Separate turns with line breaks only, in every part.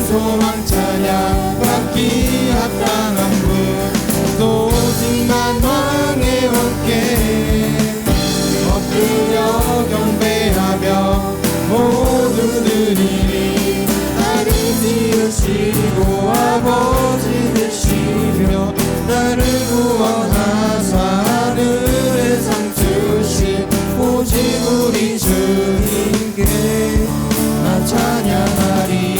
소망 찬양 받기 합당한 분 또 오직 만왕의 왕께 엎드려 경배하며 모두들이 나를 지으시고 아버지 되시며 나를 구원하사 하늘에 상 주신 오직 우리 주님께 나 찬양하리.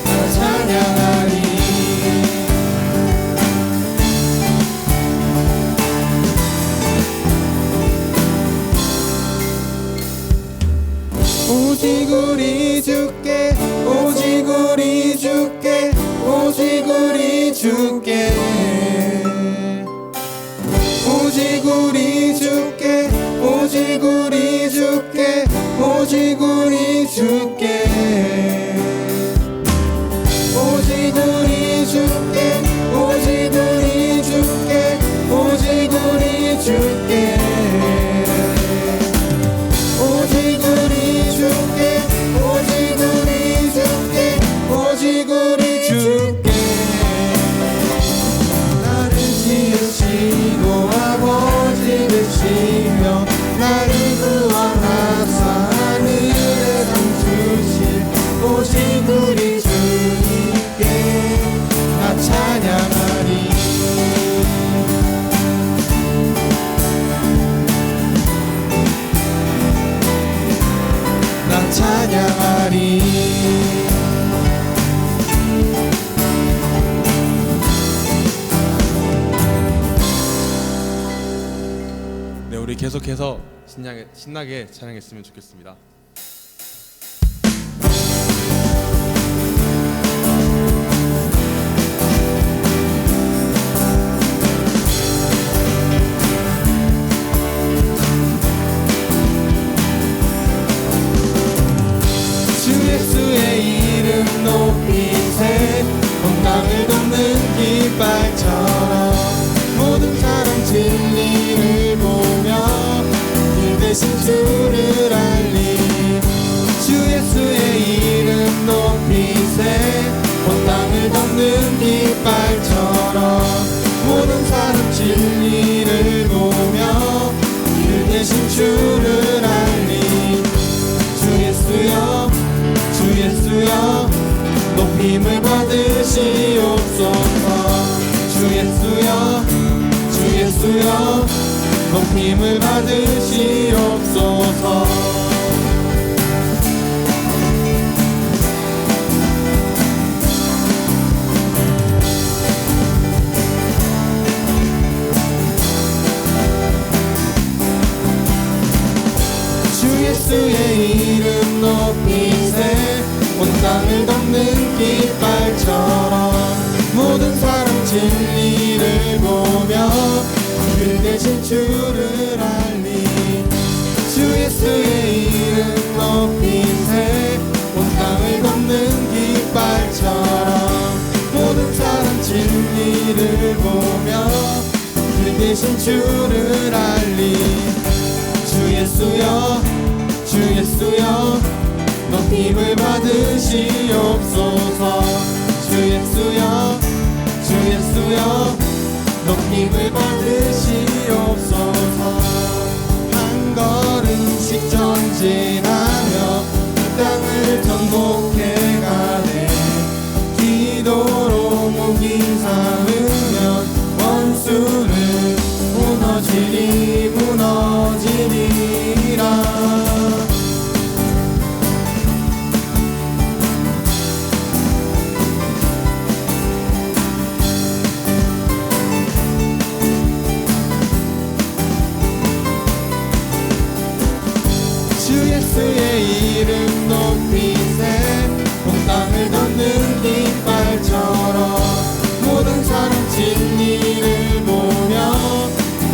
나 찬양하리. 오직 우리 주께 오직 우리 주께 오직 우리 주께 오직 우리 주께 오직 우리 주께 오직 우리 주께 오직 우리 주께 오직 우리 주께 오직 우리 주께 오직 우리 주께 오직 우리 주께 오직 우리 주께 나를 지으시고 아버지 되시며 나를 구원하사 하늘에 상 주신 오직 우리 주님께 나 찬양하리. 나 찬양하리.
네, 우리 계속해서 신나게 찬양했으면 좋겠습니다.
주 예수의 이름 높이세 온 땅을 덮는 깃발처럼 모든 사람 진리를 보며 일 대신 주를 알리. 주 예수의 이름 높이세 온 땅을 덮는 깃발처럼 모든 사람 진리를 보며 일 대신 주를 알리. 주 예수여 주 예수여 높임을 받으시옵소서. 주 예수여 주 예수여 높임을 받으시옵소서. 주 예수의 이름 높이세 온 땅을 덮는 깃발처럼 모든 사람 진리를 보며 그 대신 주를 알리. 주 예수의 이름 높이세 온 땅을 덮는 깃발처럼 모든 사람 진리를 보며 그 대신 주를 알리. 주 예수여 주 예수여 높임을 받으시옵소서. 주 예수여 주 예수여 높임을 받으시옵소서. 한 걸음씩 전진하며 이 땅을 정복해 가네. 기도로 무기 삼으면 원수는 무너지리라. 주 예수의 이름 높이세 온 땅을 덮는 깃발처럼 모든 사람 진리를 보며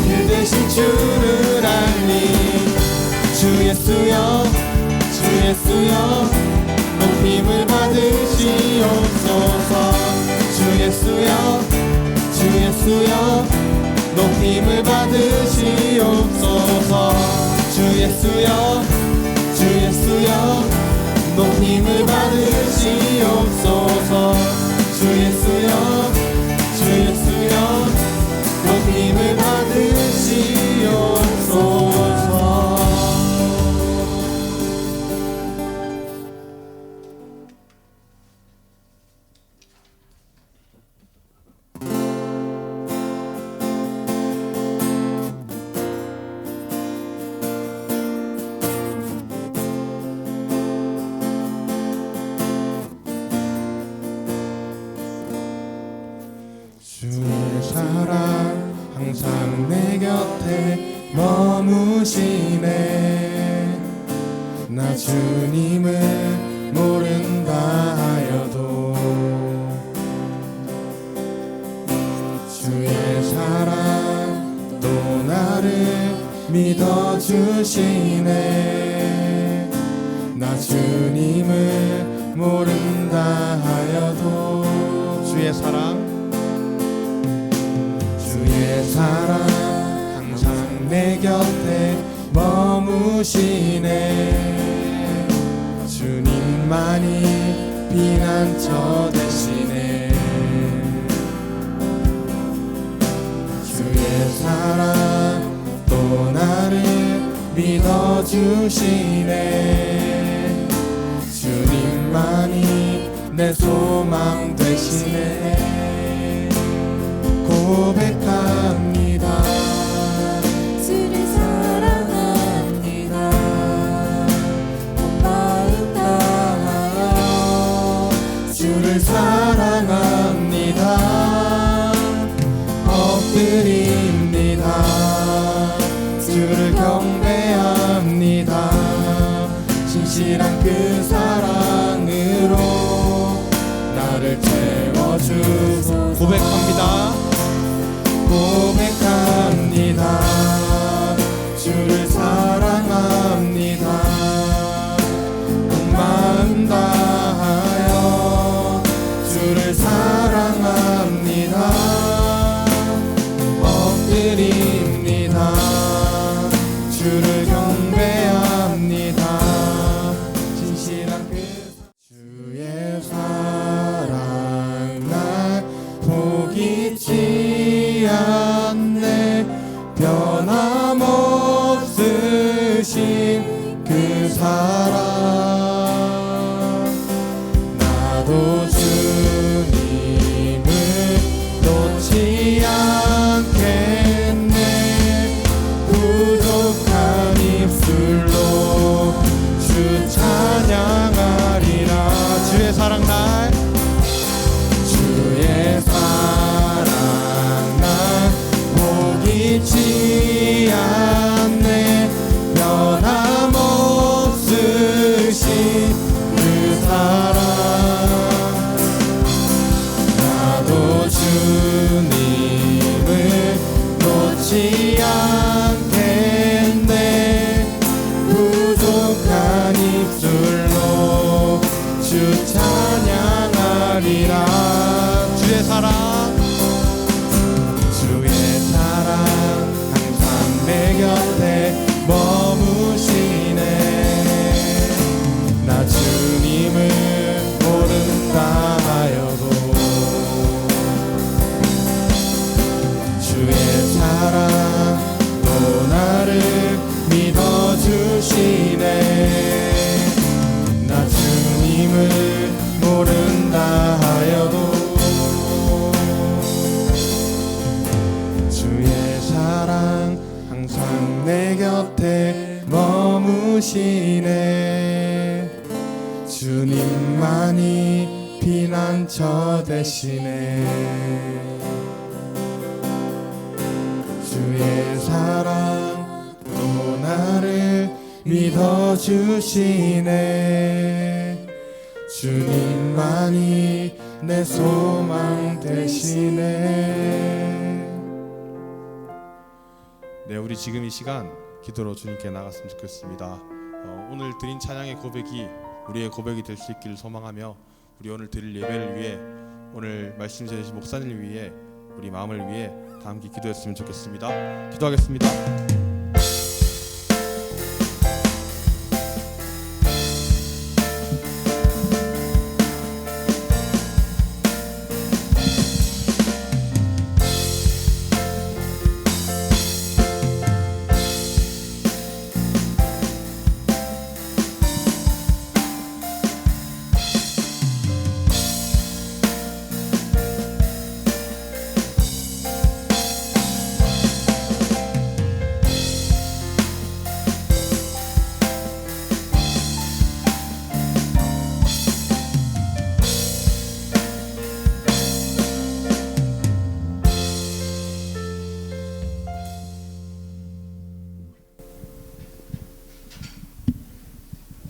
길 대신 주를 알리. 주 예수여 주 예수여 높임을 받으시옵소서. 주 예수여 주 예수여 높임을 받으시옵소서. 주 예수여 주 예수여 높임을 받으시옵소서. 주 예수여 주 예수여 높임을 받으시옵소서. 주의 사랑 항상 내 곁에 머무시네. 나 주님을 모른다 하여도 주의 사랑 또 나를 믿어주시네. 나 주님을 모른다 하여도 주의 사랑 주의 사랑 항상 내 곁에 머무시네. 주님만이 피난처 되시네. 주의 사랑 또 나를 믿어주시네. 주님만이 내 소망 되시네. 고백합니다.
주를 사랑합니다. 온 마음 다하여
주를 사랑합니다. 엎드립니다. 주를 경배합니다. 신실한 그 사랑으로 나를 채워주소. 고백합니다. 고백합니다. 주를 사랑합니다. 온 마음 다하여 주를 사랑합니다. 엎드립니다. 주를 경배합니다. 신실한 그 주의 사랑 날 포기치 않네. 변함없으신 그 사랑 나도 주님을 놓지 않겠네. 부족한 입술로 주 찬양하리라. 주의 사랑 날 주의 사랑 날 포기치 않네. 변함없으신 그 사랑 나도 주님을 놓지 않겠네. 부족한 입술로 주 찬양하리라. 주의 사랑 주의 사랑 항상 내 곁에 머무시네. 나 주님을 모른다 하여도 주의 사랑 또 나를 믿어주시네. 나 주님을 모른다 하여도 주의 사랑 항상 내 곁에 머무시네. 주님만이 피난처 되시네. 주의 사랑 또 나를 믿어주시네. 주님만이 내 소망 되시네.
네, 우리 지금 이 시간 기도로 주님께 나갔으면 좋겠습니다. 오늘 드린 찬양의 고백이 우리의 고백이 될 수 있기를 소망하며, 우리 오늘 드릴 예배를 위해, 오늘 말씀 전해주신 목사님을 위해, 우리 마음을 위해 다 함께 기도했으면 좋겠습니다. 기도하겠습니다.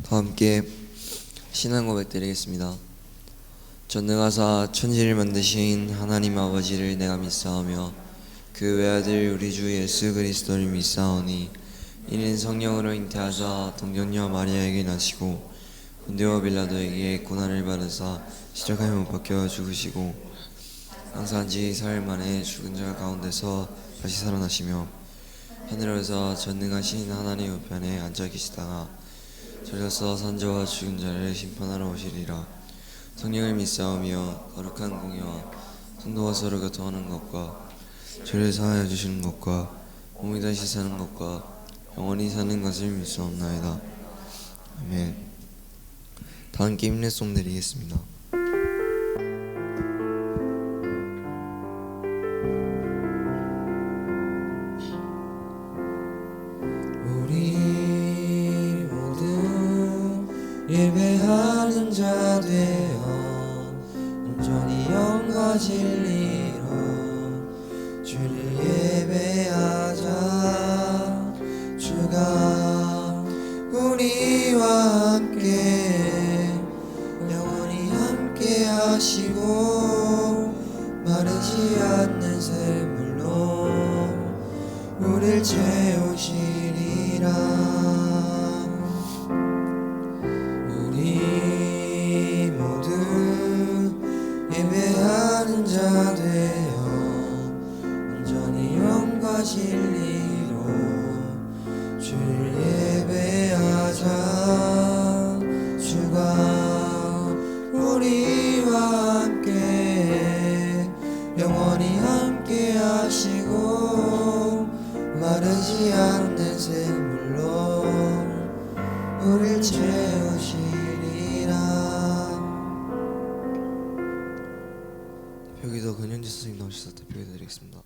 다 함께 신앙 고백 드리겠습니다. 전능하사 천지를 만드신 하나님 아버지를 내가 믿사오며 그 외아들 우리 주 예수 그리스도를 믿사오니 이는 성령으로 잉태하사 동정녀 마리아에게 나시고 본디오 빌라도에게 고난을 받으사 십자가에 못 박혀 죽으시고 항상 지 사흘 만에 죽은 자 가운데서 다시 살아나시며 하늘에서 전능하신 하나님 우편에 앉아 계시다가 저려서 산자와 죽은 자를 심판하러 오시리라. 성령을 믿사오며 거룩한 공예와 성도와 서로 교통하는 것과 죄를 사하여 주시는 것과 몸이 다시 사는 것과 영원히 사는 것을 믿사옵나이다. 아멘. 다 함께 힘내송 드리겠습니다. 우리 모두 예배하는 자 되어 온전히 영과 진리로 주를 예배하자. 주가 우리와 함께 영원히 함께 하시고 마르지 않는 샘물로 우리를 채우시리라. 우리 모두 예배하는 자 되어 온전히 영과 진리로 주를 예배하자. 주가 우리와 함께 영원히 함께 하시고 마르지 않는 샘물로 우릴 채우시리라. 대표기도 권현지 선생님 나오셔서 대표기도 드리겠습니다.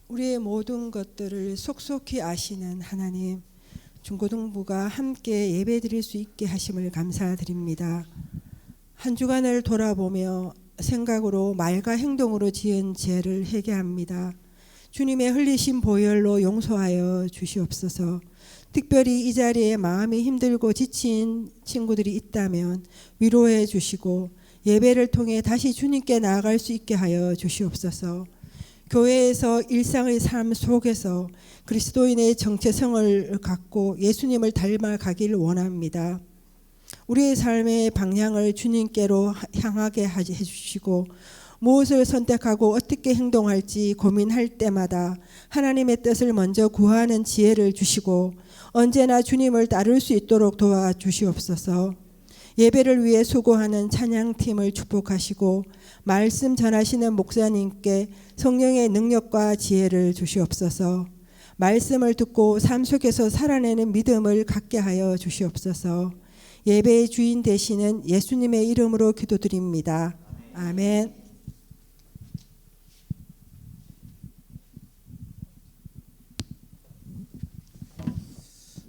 우리의 모든 것들을 속속히 아시는 하나님, 중고등부가 함께 예배드릴 수 있게 하심을 감사드립니다. 한 주간을 돌아보며 생각으로 말과 행동으로 지은 죄를 회개합니다. 주님의 흘리신 보혈로 용서하여 주시옵소서. 특별히 이 자리에 마음이 힘들고 지친 친구들이 있다면 위로해 주시고 예배를 통해 다시 주님께 나아갈 수 있게 하여 주시옵소서. 교회에서 일상의 삶 속에서 그리스도인의 정체성을 갖고 예수님을 닮아가길 원합니다. 우리의 삶의 방향을 주님께로 향하게 해주시고 무엇을 선택하고 어떻게 행동할지 고민할 때마다 하나님의 뜻을 먼저 구하는 지혜를 주시고 언제나 주님을 따를 수 있도록 도와주시옵소서. 예배를 위해 수고하는 찬양팀을 축복하시고 말씀 전하시는 목사님께 성령의 능력과 지혜를 주시옵소서. 말씀을 듣고 삶 속에서 살아내는 믿음을 갖게 하여 주시옵소서. 예배의 주인 되시는 예수님의 이름으로 기도드립니다. 아멘.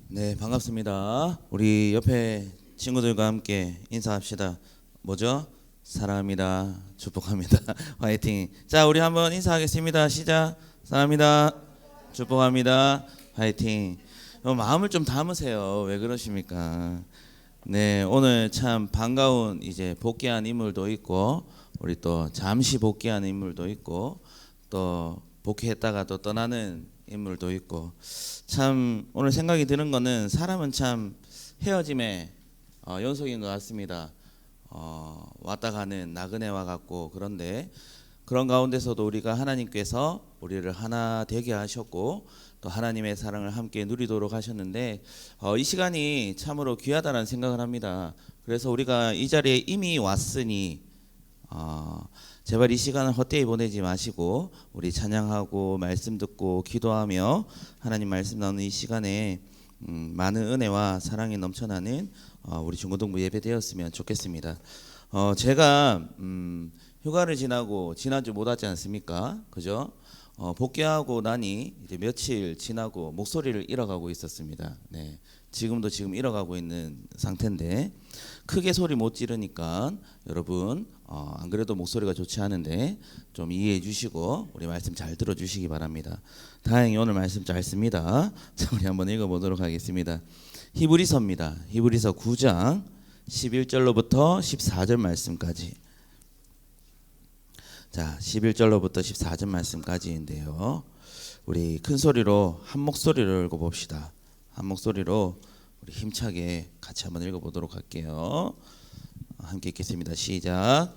네, 반갑습니다. 우리 옆에 친구들과 함께 인사합시다. 뭐죠? 사랑합니다. 축복합니다. 화이팅. 자, 우리 한번 인사하겠습니다. 시작. 사랑합니다. 축복합니다. 화이팅. 마음을 좀 담으세요. 왜 그러십니까? 네, 오늘 참 반가운 이제 복귀한 인물도 있고 우리 또 잠시 복귀한 인물도 있고 또 복귀했다가 또 떠나는 인물도 있고 참 오늘 생각이 드는 거는 사람은 참 헤어짐의 연속인 것 같습니다. 왔다 가는 나그네와 같고, 그런데 그런 가운데서도 우리가 하나님께서 우리를 하나 되게 하셨고 또 하나님의 사랑을 함께 누리도록 하셨는데 이 시간이 참으로 귀하다는 생각을 합니다. 그래서 우리가 이 자리에 이미 왔으니 제발 이 시간을 헛되이 보내지 마시고 우리 찬양하고 말씀 듣고 기도하며 하나님 말씀 나누는 이 시간에 많은 은혜와 사랑이 넘쳐나는 우리 중고등부 예배 되었으면 좋겠습니다. 제가 휴가를 지나고 지난주 못 왔지 않습니까? 그죠? 복귀하고 나니 이제 며칠 지나고 목소리를 잃어가고 있었습니다. 네, 지금 잃어가고 있는 상태인데 크게 소리 못 지르니까 여러분 안 그래도 목소리가 좋지 않은데 좀 이해해 주시고 우리 말씀 잘 들어주시기 바랍니다. 다행히 오늘 말씀 잘 씁니다. 자, 우리 한번 읽어보도록 하겠습니다. 히브리서입니다. 히브리서 9장 11절로부터 14절 말씀까지. 자, 11절로부터 14절 말씀까지인데요. 우리 큰 소리로 한 목소리로 읽어봅시다. 한 목소리로 우리 힘차게 같이 한번 읽어보도록 할게요. 함께 읽겠습니다. 시작.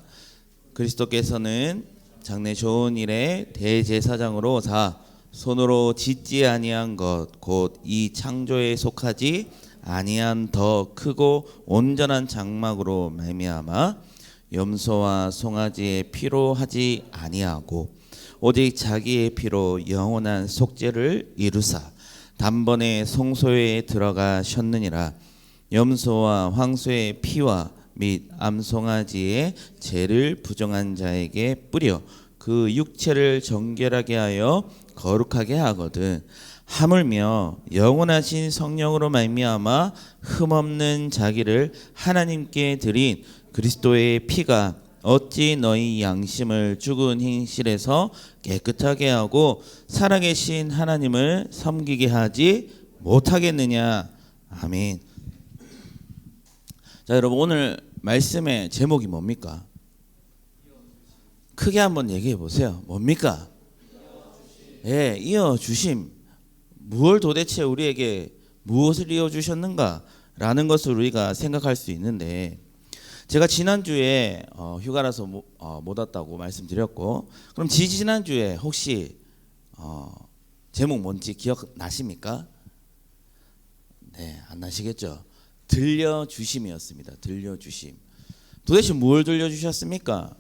그리스도께서는 장래 좋은 일에 대제사장으로 오사 손으로 짓지 아니한 것 곧 이 창조에 속하지 아니한 더 크고 온전한 장막으로 말미암아 염소와 송아지의 피로 하지 아니하고 오직 자기의 피로 영원한 속죄를 이루사 단번에 성소에 들어가셨느니라. 염소와 황소의 피와 및 암송아지의 죄를 부정한 자에게 뿌려 그 육체를 정결하게 하여 거룩하게 하거든. 하물며 영원하신 성령으로 말미암아 흠없는 자기를 하나님께 드린 그리스도의 피가 어찌 너희 양심을 죽은 행실에서 깨끗하게 하고 살아계신 하나님을 섬기게 하지 못하겠느냐. 아멘. 자, 여러분 오늘 말씀의 제목이 뭡니까? 크게 한번 얘기해 보세요. 뭡니까? 예, 이어주심. 무엇을 도대체 우리에게 무엇을 이어주셨는가 라는 것을 우리가 생각할 수 있는데 제가 지난주에 휴가라서 못 왔다고 말씀드렸고 그럼 지지난주에 혹시 제목 뭔지 기억나십니까? 네, 안 나시겠죠? 들려주심이었습니다. 들려주심. 도대체 뭘 들려주셨습니까?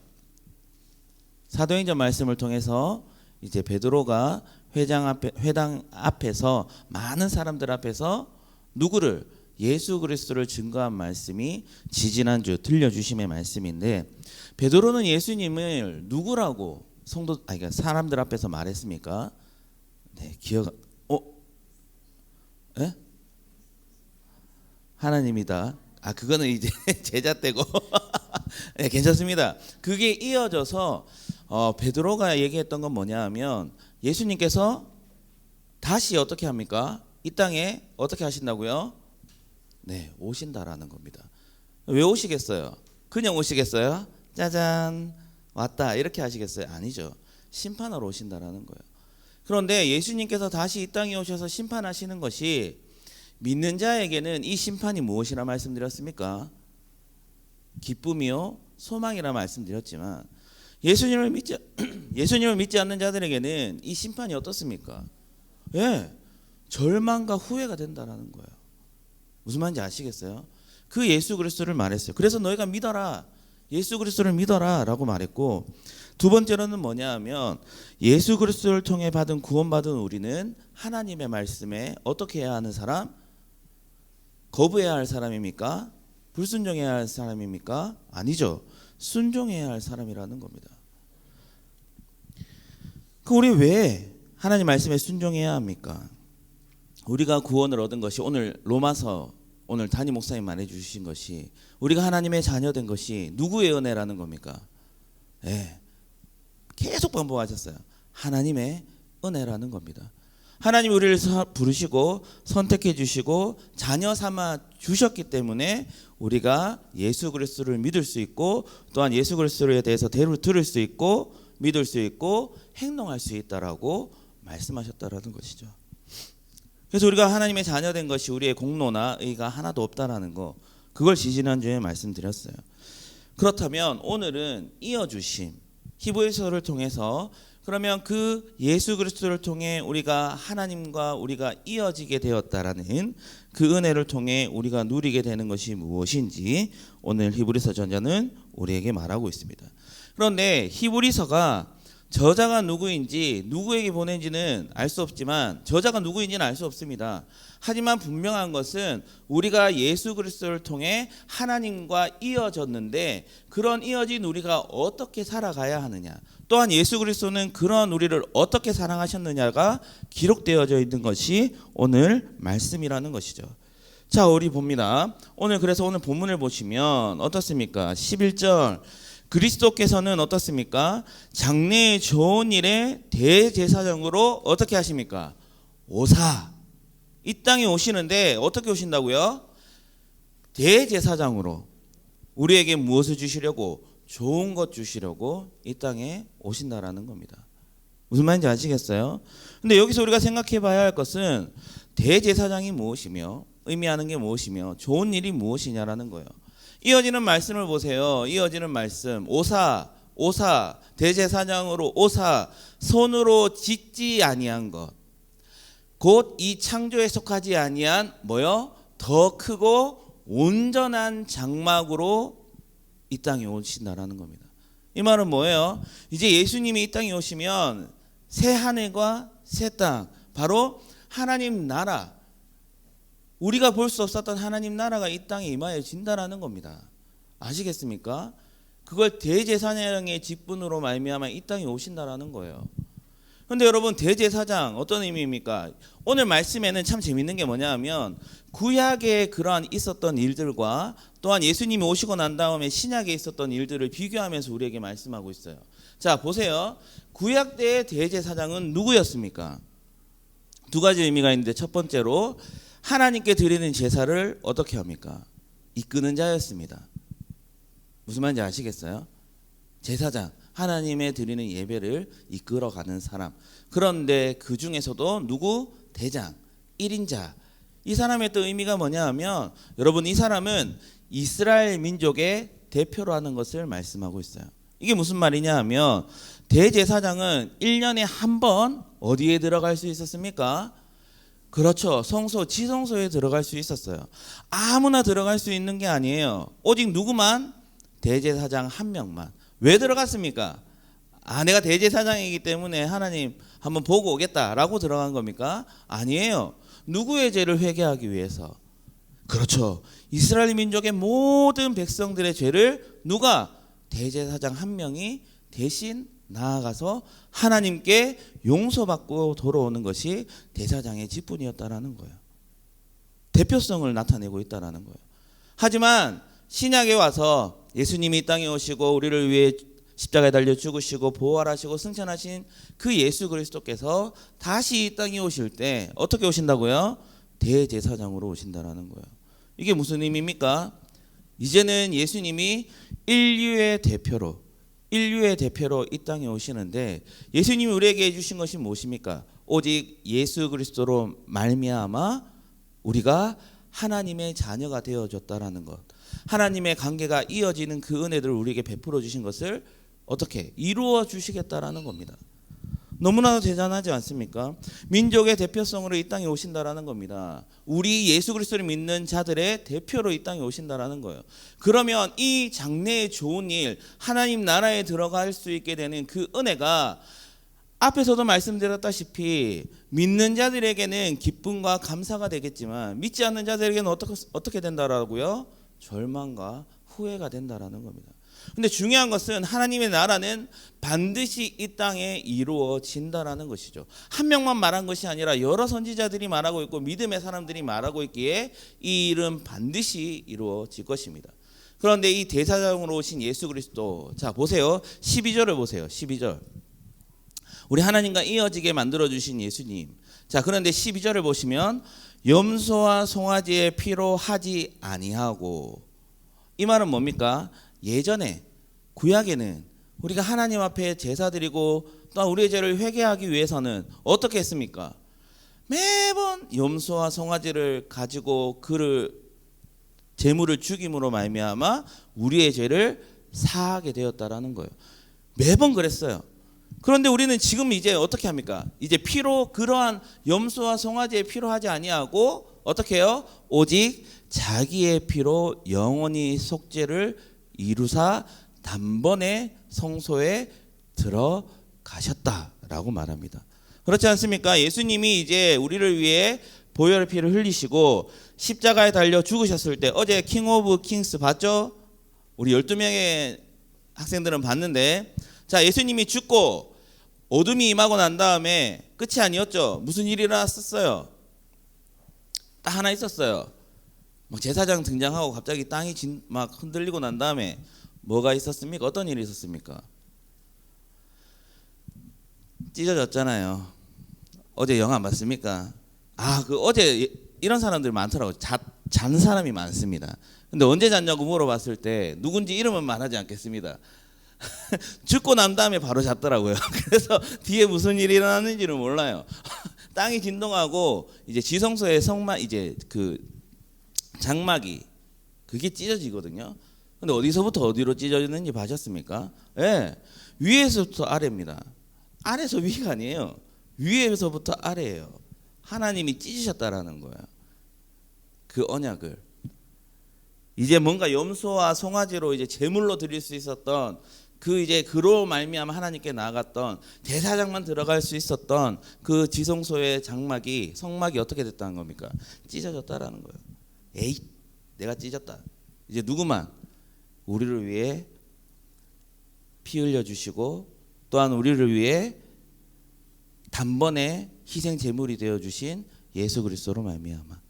사도행전 말씀을 통해서 이제 베드로가 회당 앞에서 많은 사람들 앞에서 누구를 예수 그리스도를 증거한 말씀이 지지난주 들려주심의 말씀인데 베드로는 예수님을 누구라고 그러니까 사람들 앞에서 말했습니까? 네, 예? 하나님이다. 그거는 이제 제자 때고 네, 괜찮습니다. 그게 이어져서 베드로가 얘기했던 건 뭐냐 하면 예수님께서 다시 어떻게 합니까? 이 땅에 어떻게 하신다고요? 네, 오신다라는 겁니다. 왜 오시겠어요? 그냥 오시겠어요? 짜잔 왔다 이렇게 하시겠어요? 아니죠. 심판하러 오신다라는 거예요. 그런데 예수님께서 다시 이 땅에 오셔서 심판하시는 것이 믿는 자에게는 이 심판이 무엇이라 말씀드렸습니까? 기쁨이요 소망이라 말씀드렸지만 예수님을 믿지 않는 자들에게는 이 심판이 어떻습니까? 예, 절망과 후회가 된다라는 거예요. 무슨 말인지 아시겠어요? 그 예수 그리스도를 말했어요. 그래서 너희가 믿어라. 예수 그리스도를 믿어라 라고 말했고 두 번째로는 뭐냐 하면 예수 그리스도를 통해 받은 구원받은 우리는 하나님의 말씀에 어떻게 해야 하는 사람? 거부해야 할 사람입니까? 불순종해야 할 사람입니까? 아니죠. 순종해야 할 사람이라는 겁니다. 우리 왜 하나님 말씀에 순종해야 합니까? 우리가 구원을 얻은 것이 오늘 로마서 오늘 담임 목사님 말해주신 것이 우리가 하나님의 자녀된 것이 누구의 은혜라는 겁니까? 네, 계속 반복하셨어요. 하나님의 은혜라는 겁니다. 하나님 우리를 부르시고 선택해 주시고 자녀 삼아 주셨기 때문에 우리가 예수 그리스도를 믿을 수 있고 또한 예수 그리스도에 대해서 들을 수 있고 믿을 수 있고 행동할 수 있다라고 말씀하셨다라는 것이죠. 그래서 우리가 하나님의 자녀된 것이 우리의 공로나 의가 하나도 없다라는 거 그걸 지지난주에 말씀드렸어요. 그렇다면 오늘은 이어주심 히브리서를 통해서 그러면 그 예수 그리스도를 통해 우리가 하나님과 우리가 이어지게 되었다라는 그 은혜를 통해 우리가 누리게 되는 것이 무엇인지 오늘 히브리서 전자는 우리에게 말하고 있습니다. 그런데 히브리서가 저자가 누구인지 누구에게 보낸지는 알 수 없지만 저자가 누구인지는 알 수 없습니다. 하지만 분명한 것은 우리가 예수 그리스도를 통해 하나님과 이어졌는데 그런 이어진 우리가 어떻게 살아가야 하느냐, 또한 예수 그리스도는 그런 우리를 어떻게 사랑하셨느냐가 기록되어져 있는 것이 오늘 말씀이라는 것이죠. 자, 우리 봅니다. 그래서 오늘 본문을 보시면 어떻습니까? 11절 그리스도께서는 어떻습니까? 장래의 좋은 일에 대제사장으로 어떻게 하십니까? 오사. 이 땅에 오시는데 어떻게 오신다고요? 대제사장으로 우리에게 무엇을 주시려고? 좋은 것 주시려고 이 땅에 오신다라는 겁니다. 무슨 말인지 아시겠어요? 근데 여기서 우리가 생각해 봐야 할 것은 대제사장이 무엇이며 의미하는 게 무엇이며 좋은 일이 무엇이냐라는 거예요. 이어지는 말씀을 보세요. 이어지는 말씀. 오사 대제사장으로 오사 손으로 짓지 아니한 것. 곧 이 창조에 속하지 아니한 뭐요? 더 크고 온전한 장막으로 이 땅에 오신다라는 겁니다. 이 말은 뭐예요? 이제 예수님이 이 땅에 오시면 새 하늘과 새 땅, 바로 하나님 나라, 우리가 볼 수 없었던 하나님 나라가 이 땅에 임하여진다라는 겁니다. 아시겠습니까? 그걸 대제사장의 직분으로 말미암아 이 땅에 오신다라는 거예요. 그런데 여러분, 대제사장 어떤 의미입니까? 오늘 말씀에는 참 재밌는 게 뭐냐 하면 구약에 그러한 있었던 일들과 또한 예수님이 오시고 난 다음에 신약에 있었던 일들을 비교하면서 우리에게 말씀하고 있어요. 자, 보세요. 구약 때의 대제사장은 누구였습니까? 두 가지 의미가 있는데, 첫 번째로 하나님께 드리는 제사를 어떻게 합니까? 이끄는 자였습니다. 무슨 말인지 아시겠어요? 제사장, 하나님의 드리는 예배를 이끌어가는 사람. 그런데 그 중에서도 누구? 대장, 1인자. 이 사람의 또 의미가 뭐냐 하면, 여러분, 이 사람은 이스라엘 민족의 대표로 하는 것을 말씀하고 있어요. 이게 무슨 말이냐 하면, 대제사장은 1년에 한 번 어디에 들어갈 수 있었습니까? 그렇죠. 성소, 지성소에 들어갈 수 있었어요. 아무나 들어갈 수 있는 게 아니에요. 오직 누구만? 대제사장 한 명만. 왜 들어갔습니까? 내가 대제사장이기 때문에 하나님 한번 보고 오겠다라고 들어간 겁니까? 아니에요. 누구의 죄를 회개하기 위해서. 그렇죠. 이스라엘 민족의 모든 백성들의 죄를 누가? 대제사장 한 명이 대신 나아가서 하나님께 용서받고 돌아오는 것이 대제사장의 직분이었다라는 거예요. 대표성을 나타내고 있다라는 거예요. 하지만 신약에 와서 예수님이 이 땅에 오시고 우리를 위해 십자가에 달려 죽으시고 부활하시고 승천하신 그 예수 그리스도께서 다시 이 땅에 오실 때 어떻게 오신다고요? 대제사장으로 오신다라는 거예요. 이게 무슨 의미입니까? 이제는 예수님이 인류의 대표로 이 땅에 오시는데, 예수님이 우리에게 해주신 것이 무엇입니까? 오직 예수 그리스도로 말미암아 우리가 하나님의 자녀가 되어졌다라는 것, 하나님의 관계가 이어지는 그 은혜들을 우리에게 베풀어 주신 것을 어떻게 이루어 주시겠다라는 겁니다. 너무나도 대단하지 않습니까? 민족의 대표성으로 이 땅에 오신다라는 겁니다. 우리 예수 그리스도를 믿는 자들의 대표로 이 땅에 오신다라는 거예요. 그러면 이 장래의 좋은 일, 하나님 나라에 들어갈 수 있게 되는 그 은혜가 앞에서도 말씀드렸다시피 믿는 자들에게는 기쁨과 감사가 되겠지만 믿지 않는 자들에게는 어떻게 된다라고요? 절망과 후회가 된다라는 겁니다. 근데 중요한 것은 하나님의 나라는 반드시 이 땅에 이루어진다라는 것이죠. 한 명만 말한 것이 아니라 여러 선지자들이 말하고 있고 믿음의 사람들이 말하고 있기에 이 일은 반드시 이루어질 것입니다. 그런데 이 대사장으로 오신 예수 그리스도, 자 보세요. 12절을 보세요. 12절. 우리 하나님과 이어지게 만들어주신 예수님. 자, 그런데 12절을 보시면 염소와 송아지의 피로 하지 아니하고, 이 말은 뭡니까? 예전에 구약에는 우리가 하나님 앞에 제사 드리고 또한 우리의 죄를 회개하기 위해서는 어떻게 했습니까? 매번 염소와 송아지를 가지고 그를 제물을 죽임으로 말미암아 우리의 죄를 사하게 되었다라는 거예요. 매번 그랬어요. 그런데 우리는 지금 이제 어떻게 합니까? 이제 피로 그러한 염소와 송아지의 피로 하지 아니하고 어떻게 해요? 오직 자기의 피로 영원히 속죄를 이루사 단번에 성소에 들어가셨다라고 말합니다. 그렇지 않습니까? 예수님이 이제 우리를 위해 보혈의 피를 흘리시고 십자가에 달려 죽으셨을 때 어제 킹 오브 킹스 봤죠? 우리 12명의 학생들은 봤는데 자, 예수님이 죽고 어둠이 임하고 난 다음에 끝이 아니었죠. 무슨 일이 일어났었어요? 딱 하나 있었어요. 막 제사장 등장하고 갑자기 땅이 막 흔들리고 난 다음에 뭐가 있었습니까? 어떤 일이 있었습니까? 찢어졌잖아요. 어제 영화 안 봤습니까? 그 어제 이런 사람들 많더라고요. 잔 사람이 많습니다. 근데 언제 잤냐고 물어봤을 때 누군지 이름은 말하지 않겠습니다. 죽고 난 다음에 바로 잤더라고요. 그래서 뒤에 무슨 일이 일어났는지를 몰라요. 땅이 진동하고 이제 지성소의 이제 그 장막이 그게 찢어지거든요. 근데 어디서부터 어디로 찢어졌는지 보셨습니까? 예, 위에서부터 아래입니다. 아래서 위가 아니에요. 위에서부터 아래예요. 하나님이 찢으셨다라는 거예요. 그 언약을 이제 뭔가 염소와 송아지로 이제 제물로 드릴 수 있었던 그 이제 그로 말미암아 하나님께 나아갔던 대사장만 들어갈 수 있었던 그 지성소의 장막이 성막이 어떻게 됐다는 겁니까? 찢어졌다라는 거예요. 에이, 내가 찢었다. 이제 누구만 우리를 위해 피 흘려 주시고 또한 우리를 위해 단번에 희생 제물이 되어 주신 예수 그리스도로 말미암아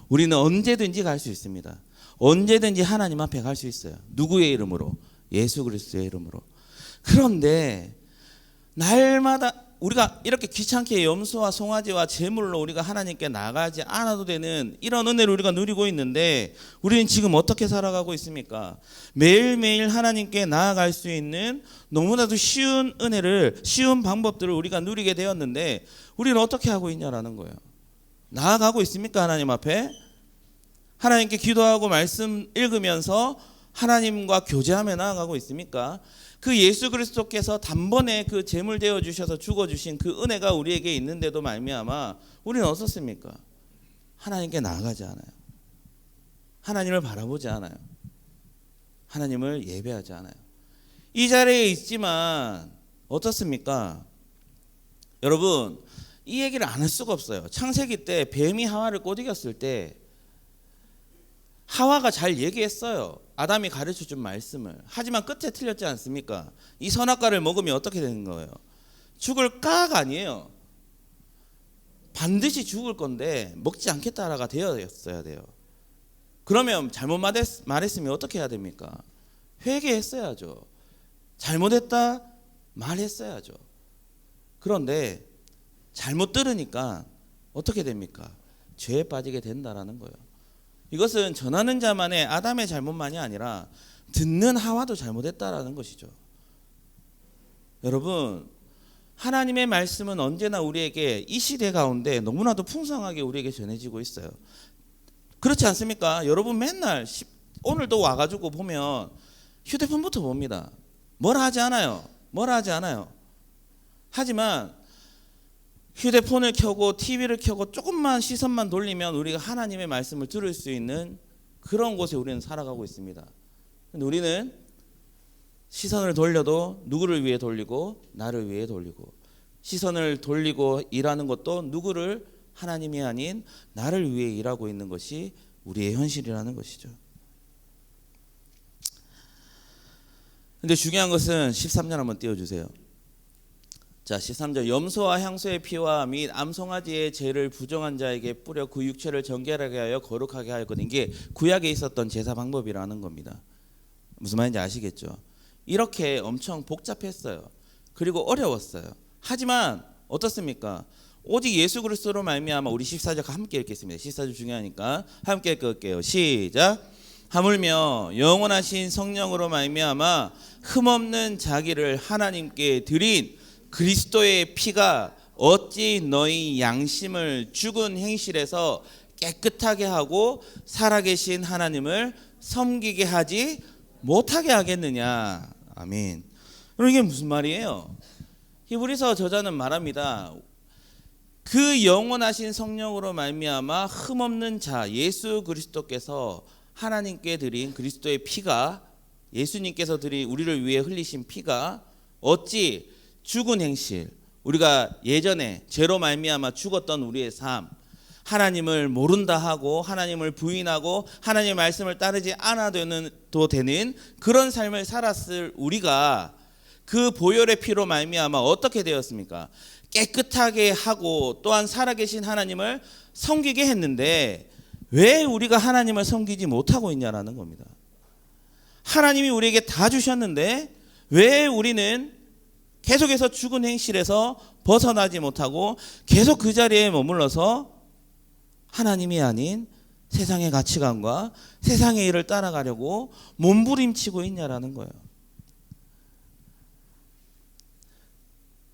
우리는 언제든지 갈 수 있습니다. 언제든지 하나님 앞에 갈 수 있어요. 누구의 이름으로? 예수 그리스도의 이름으로. 그런데 날마다 우리가 이렇게 귀찮게 염소와 송아지와 제물로 우리가 하나님께 나가지 않아도 되는 이런 은혜를 우리가 누리고 있는데 우리는 지금 어떻게 살아가고 있습니까? 매일매일 하나님께 나아갈 수 있는 너무나도 쉬운 은혜를 쉬운 방법들을 우리가 누리게 되었는데 우리는 어떻게 하고 있냐라는 거예요. 나아가고 있습니까? 하나님 앞에? 하나님께 기도하고 말씀 읽으면서 하나님과 교제하며 나아가고 있습니까? 그 예수 그리스도께서 단번에 그 제물 되어 주셔서 죽어 주신 그 은혜가 우리에게 있는데도 말미암아 우리는 어떻습니까? 하나님께 나아가지 않아요. 하나님을 바라보지 않아요. 하나님을 예배하지 않아요. 이 자리에 있지만 어떻습니까? 여러분, 이 얘기를 안 할 수가 없어요. 창세기 때 뱀이 하와를 꼬드겼을 때 하와가 잘 얘기했어요. 아담이 가르쳐준 말씀을. 하지만 끝에 틀렸지 않습니까? 이 선악과를 먹으면 어떻게 되는 거예요? 죽을 까가 아니에요. 반드시 죽을 건데 먹지 않겠다라가 되었어야 돼요. 그러면 잘못 말했으면 어떻게 해야 됩니까? 회개했어야죠. 잘못했다 말했어야죠. 그런데 잘못 들으니까 어떻게 됩니까? 죄에 빠지게 된다라는 거예요. 이것은 전하는 자만의 아담의 잘못만이 아니라 듣는 하와도 잘못했다라는 것이죠. 여러분, 하나님의 말씀은 언제나 우리에게 이 시대 가운데 너무나도 풍성하게 우리에게 전해지고 있어요. 그렇지 않습니까? 여러분 맨날 오늘도 와가지고 보면 휴대폰부터 봅니다. 뭐라 하지 않아요. 뭐라 하지 않아요. 하지만 휴대폰을 켜고 TV를 켜고 조금만 시선만 돌리면 우리가 하나님의 말씀을 들을 수 있는 그런 곳에 우리는 살아가고 있습니다. 근데 우리는 시선을 돌려도 누구를 위해 돌리고 나를 위해 돌리고 시선을 돌리고 일하는 것도 누구를 하나님이 아닌 나를 위해 일하고 있는 것이 우리의 현실이라는 것이죠. 근데 중요한 것은 13절 한번 띄워주세요. 자, 13절 염소와 향소의 피와 및 암송아지의 죄를 부정한 자에게 뿌려 그 육체를 정결하게 하여 거룩하게 하였거든. 이게 구약에 있었던 제사 방법이라는 겁니다. 무슨 말인지 아시겠죠? 이렇게 엄청 복잡했어요. 그리고 어려웠어요. 하지만 어떻습니까? 오직 예수 그리스도로 말미암아 우리 14절 함께 읽겠습니다. 14절 중요하니까 함께 읽을게요. 시작. 하물며 영원하신 성령으로 말미암아 흠없는 자기를 하나님께 드린 그리스도의 피가 어찌 너희 양심을 죽은 행실에서 깨끗하게 하고 살아계신 하나님을 섬기게 하지 못하게 하겠느냐. 아멘. 그럼 이게 무슨 말이에요? 히브리서 저자는 말합니다. 그 영원하신 성령으로 말미암아 흠없는 자 예수 그리스도께서 하나님께 드린 그리스도의 피가, 예수님께서 드린 우리를 위해 흘리신 피가 어찌 죽은 행실, 우리가 예전에 죄로 말미암아 죽었던 우리의 삶, 하나님을 모른다 하고 하나님을 부인하고 하나님의 말씀을 따르지 않아도 되는 그런 삶을 살았을 우리가 그 보혈의 피로 말미암아 어떻게 되었습니까? 깨끗하게 하고 또한 살아계신 하나님을 섬기게 했는데 왜 우리가 하나님을 섬기지 못하고 있냐라는 겁니다. 하나님이 우리에게 다 주셨는데 왜 우리는 계속해서 죽은 행실에서 벗어나지 못하고 계속 그 자리에 머물러서 하나님이 아닌 세상의 가치관과 세상의 일을 따라가려고 몸부림치고 있냐라는 거예요.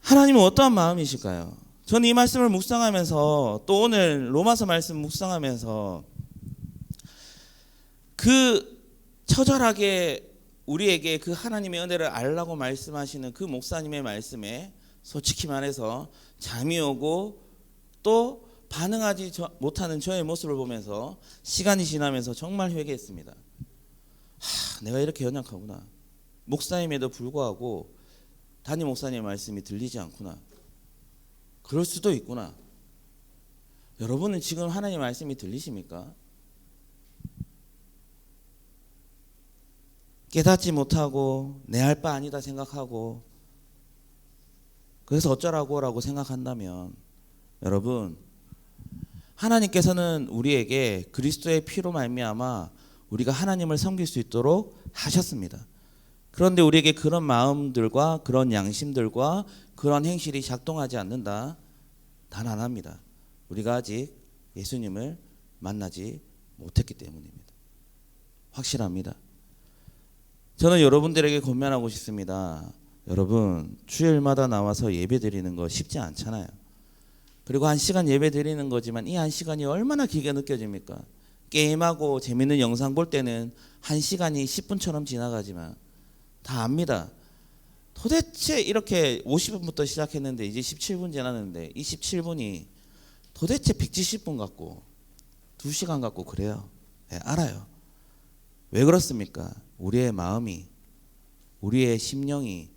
하나님은 어떠한 마음이실까요? 저는 이 말씀을 묵상하면서 또 오늘 로마서 말씀 묵상하면서 그 처절하게 우리에게 그 하나님의 은혜를 알라고 말씀하시는 그 목사님의 말씀에 솔직히 말해서 잠이 오고 또 반응하지 못하는 저의 모습을 보면서 시간이 지나면서 정말 회개했습니다. 내가 이렇게 연약하구나. 목사님에도 불구하고 담임 목사님의 말씀이 들리지 않구나. 그럴 수도 있구나. 여러분은 지금 하나님의 말씀이 들리십니까? 깨닫지 못하고 내 할 바 아니다 생각하고 그래서 어쩌라고라고 생각한다면 여러분, 하나님께서는 우리에게 그리스도의 피로 말미암아 우리가 하나님을 섬길 수 있도록 하셨습니다. 그런데 우리에게 그런 마음들과 그런 양심들과 그런 행실이 작동하지 않는다. 단 하나입니다. 우리가 아직 예수님을 만나지 못했기 때문입니다. 확실합니다. 저는 여러분들에게 권면하고 싶습니다. 여러분, 주일마다 나와서 예배 드리는 거 쉽지 않잖아요. 그리고 1시간 예배 드리는 거지만 이 1시간이 얼마나 길게 느껴집니까? 게임하고 재밌는 영상 볼 때는 1시간이 10분처럼 지나가지만 다 압니다. 도대체 이렇게 50분부터 시작했는데 이제 17분 지났는데 이 17분이 도대체 170분 같고 2시간 같고 그래요. 네, 알아요. 왜 그렇습니까? 우리의 마음이, 우리의 심령이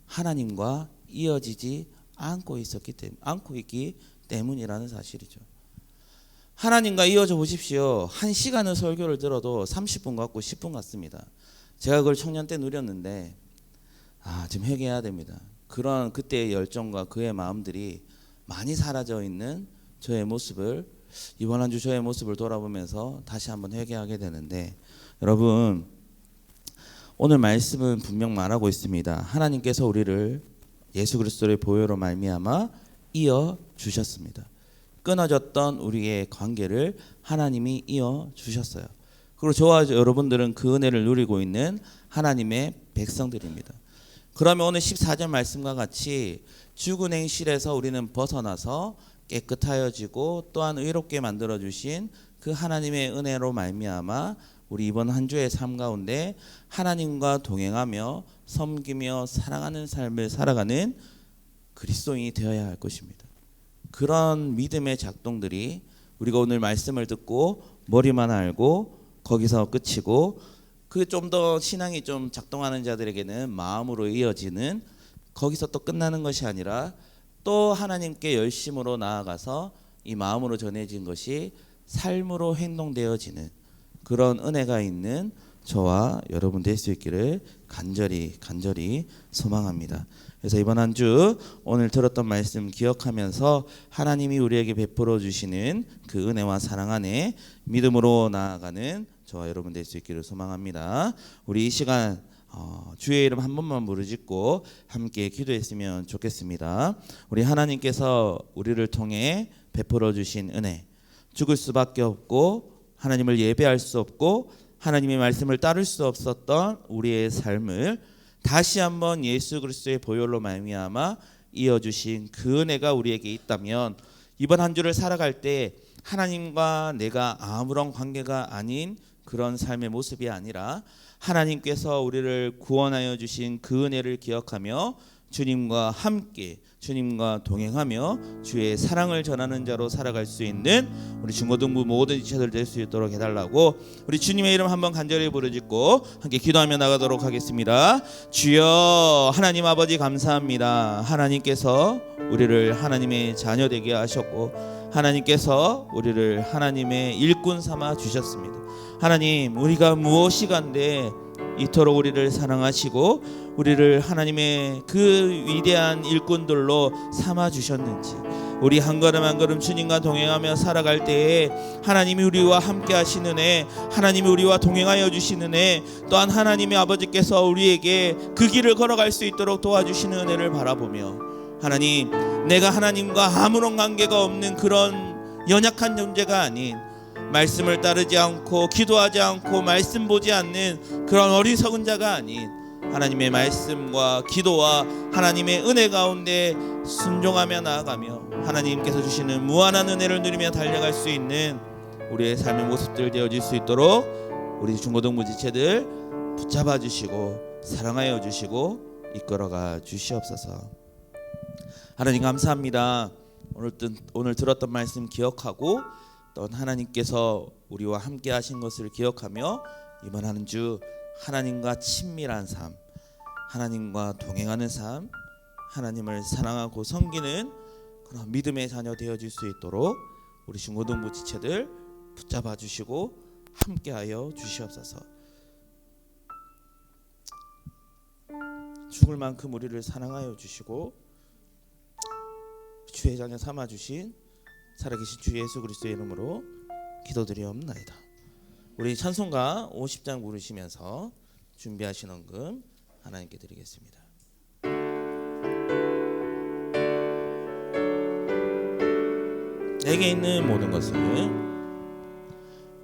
하나님과 이어지지 않고 있기 때문이라는 사실이죠. 하나님과 이어져 보십시오. 1시간을 설교를 들어도 30분 같고 10분 같습니다. 제가 그걸 청년 때 누렸는데 좀 회개해야 됩니다. 그런 그때의 열정과 그의 마음들이 많이 사라져 있는 저의 모습을, 이번 한 주 저의 모습을 돌아보면서 다시 한번 회개하게 되는데, 여러분, 오늘 말씀은 분명 말하고 있습니다. 하나님께서 우리를 예수 그리스도의 보혈로 말미암아 이어 주셨습니다. 끊어졌던 우리의 관계를 하나님이 이어 주셨어요. 그리고 저와 여러분들은 그 은혜를 누리고 있는 하나님의 백성들입니다. 그러면 오늘 14절 말씀과 같이 죽은 행실에서 우리는 벗어나서 깨끗하여지고 또한 의롭게 만들어 주신 그 하나님의 은혜로 말미암아 우리 이번 한 주의 삶 가운데 하나님과 동행하며 섬기며 사랑하는 삶을 살아가는 그리스도인이 되어야 할 것입니다. 그런 믿음의 작동들이 우리가 오늘 말씀을 듣고 머리만 알고 거기서 끝이고, 그 좀 더 신앙이 좀 작동하는 자들에게는 마음으로 이어지는, 거기서 또 끝나는 것이 아니라 또 하나님께 열심으로 나아가서 이 마음으로 전해진 것이 삶으로 행동되어지는 그런 은혜가 있는 저와 여러분 될 수 있기를 간절히 소망합니다. 그래서 이번 한 주 오늘 들었던 말씀 기억하면서 하나님이 우리에게 베풀어 주시는 그 은혜와 사랑 안에 믿음으로 나아가는 저와 여러분 될 수 있기를 소망합니다. 우리 이 시간 주의 이름 한 번만 부르짖고 함께 기도했으면 좋겠습니다. 우리 하나님께서 우리를 통해 베풀어 주신 은혜, 죽을 수밖에 없고 하나님을 예배할 수 없고 하나님의 말씀을 따를 수 없었던 우리의 삶을 다시 한번 예수 그리스도의 보혈로 말미암아 이어주신 그 은혜가 우리에게 있다면, 이번 한 주를 살아갈 때 하나님과 내가 아무런 관계가 아닌 그런 삶의 모습이 아니라 하나님께서 우리를 구원하여 주신 그 은혜를 기억하며 주님과 함께 주님과 동행하며 주의 사랑을 전하는 자로 살아갈 수 있는 우리 중고등부 모든 지체들 될 수 있도록 해달라고 우리 주님의 이름 한번 간절히 부르짖고 함께 기도하며 나가도록 하겠습니다. 주여 하나님 아버지 감사합니다. 하나님께서 우리를 하나님의 자녀 되게 하셨고 하나님께서 우리를 하나님의 일꾼 삼아 주셨습니다. 하나님 우리가 무엇이 간데 이토록 우리를 사랑하시고 우리를 하나님의 그 위대한 일꾼들로 삼아 주셨는지 우리 한 걸음 한 걸음 주님과 동행하며 살아갈 때에 하나님이 우리와 함께 하시는 애, 하나님이 우리와 동행하여 주시는 애, 또한 하나님의 아버지께서 우리에게 그 길을 걸어갈 수 있도록 도와주시는 은혜를 바라보며 하나님 내가 하나님과 아무런 관계가 없는 그런 연약한 존재가 아닌 말씀을 따르지 않고 기도하지 않고 말씀 보지 않는 그런 어리석은 자가 아닌 하나님의 말씀과 기도와 하나님의 은혜 가운데 순종하며 나아가며 하나님께서 주시는 무한한 은혜를 누리며 달려갈 수 있는 우리의 삶의 모습들 되어질 수 있도록 우리 중고등부 지체들 붙잡아 주시고 사랑하여 주시고 이끌어가 주시옵소서. 하나님 감사합니다. 오늘 들었던 말씀 기억하고 또 하나님께서 우리와 함께 하신 것을 기억하며 이번 한 주 하나님과 친밀한 삶, 하나님과 동행하는 삶, 하나님을 사랑하고 섬기는 그런 믿음의 자녀 되어질 수 있도록 우리 중고등부 지체들 붙잡아 주시고 함께하여 주시옵소서. 죽을 만큼 우리를 사랑하여 주시고 주의 자녀 삼아 주신 살아계신 주 예수 그리스도의 이름으로 기도드리옵나이다. 우리 찬송가 50장 부르시면서 준비하신 헌금 하나님께 드리겠습니다. 내게 있는 모든 것은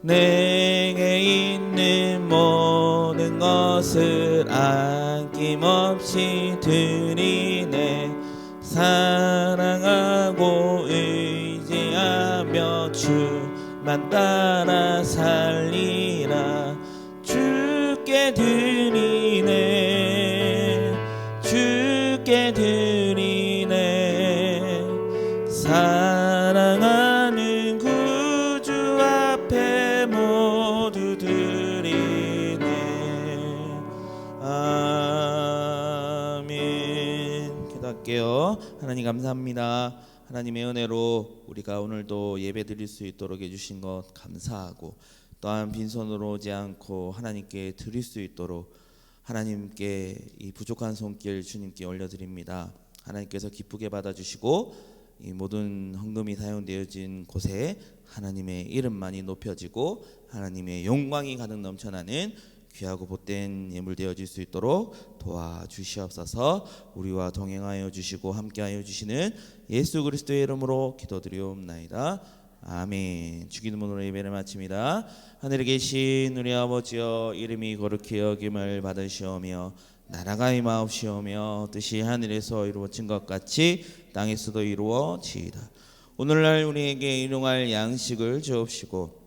내게 있는 모든 것을 아낌없이 드리네. 사랑하고 의지하며 주만 따라 살리라. 주께 드리네, 주께 드리네. 사랑하는 구주 앞에 모두 드리네. 아멘. 기도할게요. 하나님 감사합니다. 하나님의 은혜로 우리가 오늘도 예배 드릴 수 있도록 해주신 것 감사하고, 또한 빈손으로 오지 않고 하나님께 드릴 수 있도록 하나님께 이 부족한 손길 주님께 올려드립니다. 하나님께서 기쁘게 받아주시고 이 모든 헌금이 사용되어진 곳에 하나님의 이름만이 높여지고 하나님의 영광이 가득 넘쳐나는 귀하고 복된 예물 되어질 수 있도록 도와주시옵소서. 우리와 동행하여 주시고 함께하여 주시는 예수 그리스도의 이름으로 기도드리옵나이다. 아멘. 주기도문으로 예배를 마칩니다. 하늘에 계신 우리 아버지여, 이름이 거룩히 여김을 받으시오며 나라가 임하옵시오며 뜻이 하늘에서 이루어진 것 같이 땅에서도 이루어지이다. 오늘날 우리에게 일용할 양식을 주옵시고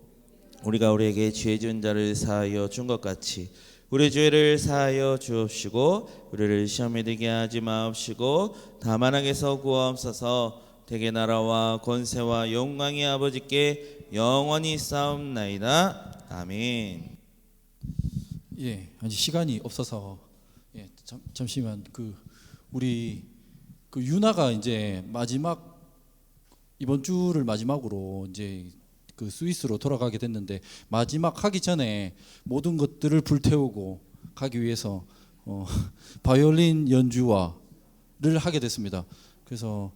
우리가 우리에게 죄 지은 자를 사하여 준 것 같이 우리 죄를 사하여 주옵시고 우리를 시험에 들게 하지 마옵시고 다만 악에서 구하옵소서. 대개 나라와 권세와 영광이 아버지께 영원히 싸움나이다. 아멘.
예, 아직 시간이 없어서 잠시만 우리 유나가 이제 마지막 이번 주를 마지막으로 이제 스위스로 돌아가게 됐는데, 마지막 하기 전에 모든 것들을 불태우고 가기 위해서 바이올린 연주와를 하게 됐습니다. 그래서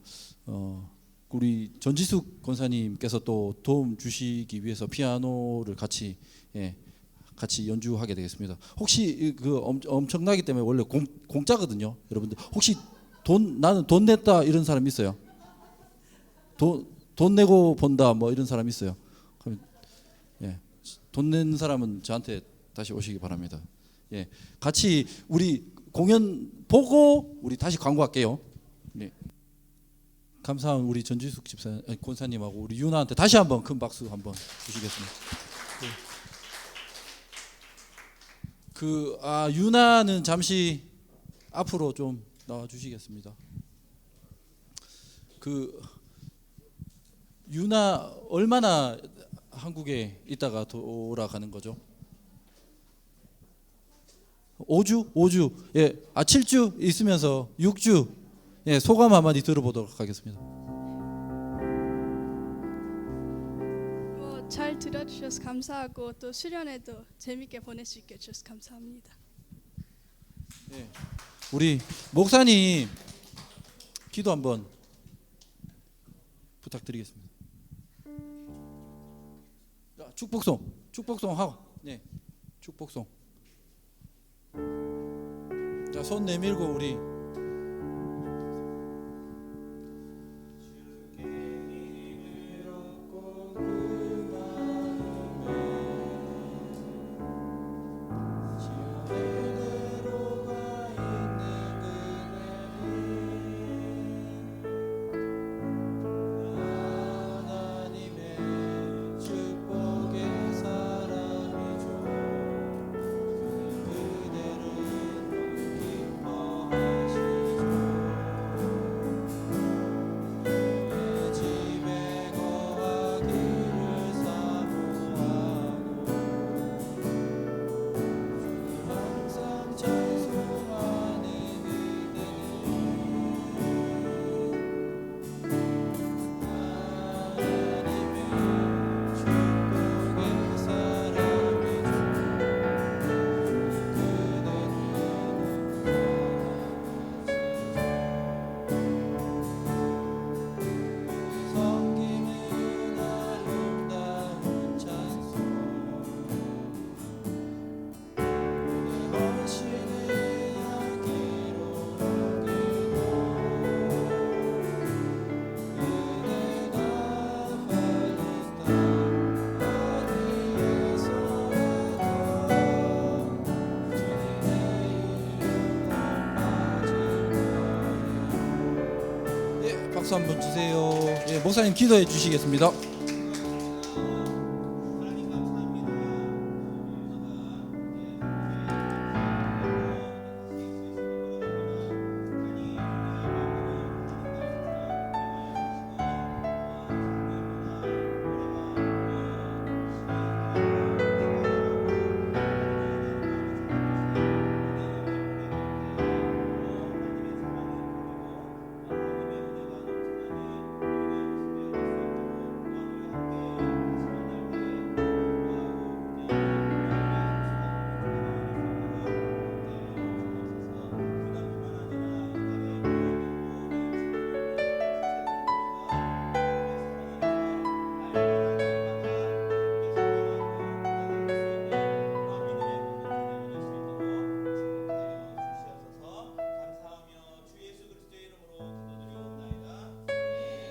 우리 전지숙 권사님께서 또 도움 주시기 위해서 피아노를 같이 연주하게 되겠습니다. 혹시 엄청나기 때문에 원래 공짜거든요, 여러분들. 혹시 나는 돈 냈다 이런 사람 있어요? 돈 내고 본다 뭐 이런 사람 있어요? 그럼 돈 낸 사람은 저한테 다시 오시기 바랍니다. 같이 우리 공연 보고 우리 다시 광고할게요. 네. 감사한 우리 전지숙 권사님하고 우리 유나한테 다시 한번 큰 박수 한번 주시겠습니다. 네. 유나는 잠시 앞으로 좀 나와 주시겠습니다. 유나 얼마나 한국에 있다가 돌아가는 거죠? 5주? 예, 7주 있으면서 6주. 예, 소감 한마디 들어보도록 하겠습니다.
잘 들어주셔서 감사하고 또 수련회도 재밌게 보낼 수 있게 해주셔서 감사합니다.
예, 우리 목사님 기도 한번 부탁드리겠습니다. 자, 축복송 하고, 네, 축복송. 자, 손 내밀고 우리. 박수 한번 주세요. 예, 목사님 기도해 주시겠습니다.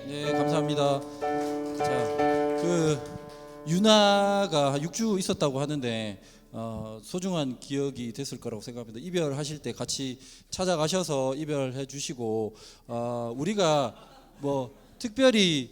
네, 감사합니다. 자, 유나가 6주 있었다고 하는데 소중한 기억이 됐을 거라고 생각합니다. 이별하실 때 같이 찾아가셔서 이별해 주시고 우리가 뭐 특별히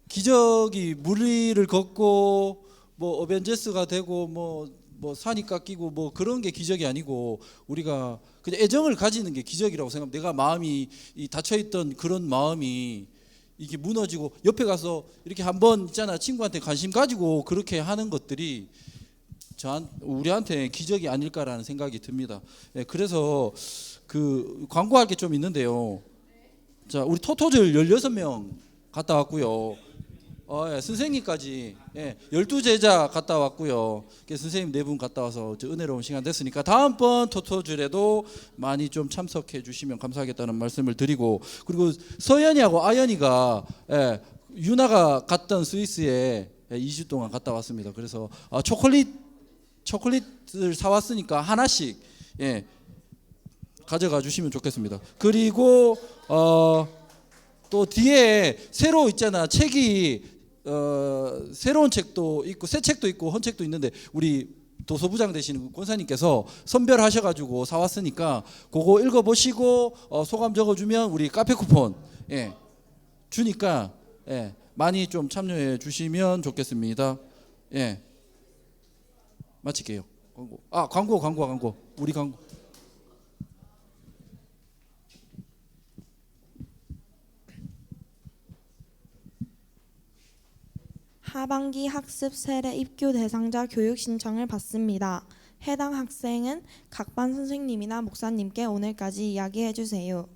기적이 물리를 걷고 뭐 어벤져스가 되고 뭐 산이 깎이고 뭐 그런 게 기적이 아니고 우리가 그냥 애정을 가지는 게 기적이라고 생각합니다. 내가 마음이 닫혀있던 그런 마음이 이게 무너지고 옆에 가서 이렇게 한번 있잖아 친구한테 관심 가지고 그렇게 하는 것들이 우리한테 기적이 아닐까라는 생각이 듭니다. 예, 그래서 광고할 게 좀 있는데요. 자, 우리 토토즐 16명 갔다 왔고요. 예, 선생님까지 12제자 갔다 왔고요. 선생님 4분 갔다 와서 은혜로운 시간 됐으니까 다음번 토토즐에도 많이 좀 참석해 주시면 감사하겠다는 말씀을 드리고, 그리고 서연이하고 아연이가 유나가 갔던 스위스에 2주 동안 갔다 왔습니다. 그래서 초콜릿을 사왔으니까 하나씩 가져가 주시면 좋겠습니다. 그리고 또 뒤에 새로 있잖아 책이 새로운 책도 있고 새 책도 있고 헌 책도 있는데 우리 도서부장 되시는 권사님께서 선별하셔가지고 사왔으니까 그거 읽어보시고 소감 적어주면 우리 카페 쿠폰 주니까 많이 좀 참여해 주시면 좋겠습니다. 마칠게요. 광고. 광고. 우리 광고.
하반기 학습 세례 입교 대상자 교육 신청을 받습니다. 해당 학생은 각 반 선생님이나 목사님께 오늘까지 이야기해 주세요.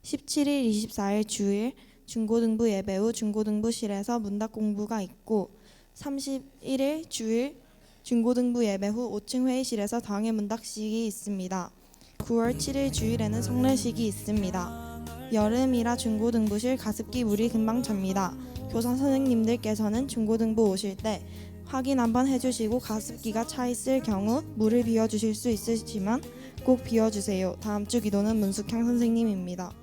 17일, 24일 주일 중고등부 예배 후 중고등부실에서 문답 공부가 있고 31일 주일 중고등부 예배 후 5층 회의실에서 당일 문답식이 있습니다. 9월 7일 주일에는 성례식이 있습니다. 여름이라 중고등부실 가습기 물이 금방 찹니다. 교사 선생님들께서는 중고등부 오실 때 확인 한번 해주시고 가습기가 차 있을 경우 물을 비워주실 수 있으시면 꼭 비워주세요. 다음 주 기도는 문숙향 선생님입니다.